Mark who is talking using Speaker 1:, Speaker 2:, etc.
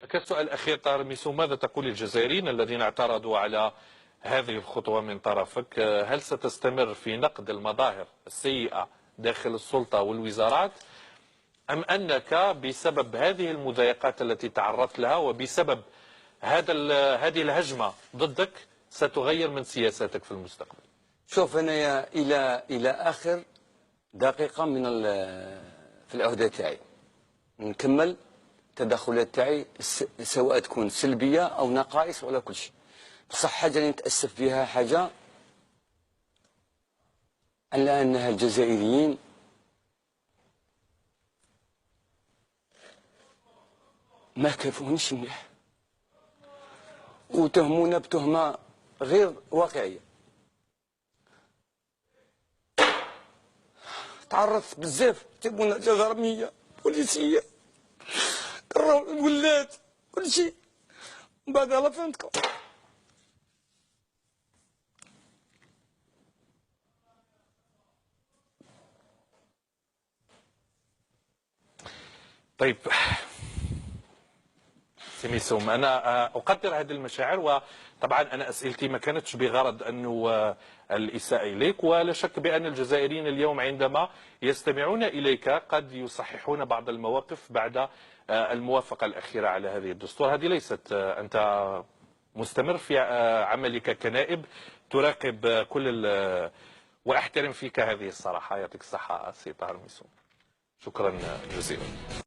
Speaker 1: كالسؤال الأخير طاهر ميسو، ماذا تقول للجزائريين الذين اعترضوا على هذه الخطوة من طرفك؟ هل ستستمر في نقد المظاهر السيئة داخل السلطة والوزارات، أم أنك بسبب هذه المضايقات التي تعرضت لها وبسبب هذه الهجمة ضدك ستغير من سياساتك في المستقبل؟
Speaker 2: شوف، أنا إلى آخر دقيقة في العهدة تاعي نكمل التدخلات تاعي، سواء تكون سلبية أو نقائص ولا كل شيء. بصح حاجة اللي نتأسف فيها حاجة أنها الجزائريين ما كافونيش مليح وتهمونا بتهمة غير واقعية. تعرضت بزاف، جابونا جدرمية بوليسية، كراو الولاد كل شيء، من بعد الله فهمتكم.
Speaker 1: طيب سميسوم، أنا أقدر هذه المشاعر، وطبعا أنا أسئلتي ما كانتش بغرض أنه الإساءة إليك، ولا شك بأن الجزائريين اليوم عندما يستمعون إليك قد يصححون بعض المواقف بعد الموافقة الأخيرة على هذه الدستور. هذه ليست أنت مستمر في عملك كنائب، تراقب وأحترم فيك هذه الصراحة. يعطيك الصحة سي طاهر ميسوم، شكرا جزيلا.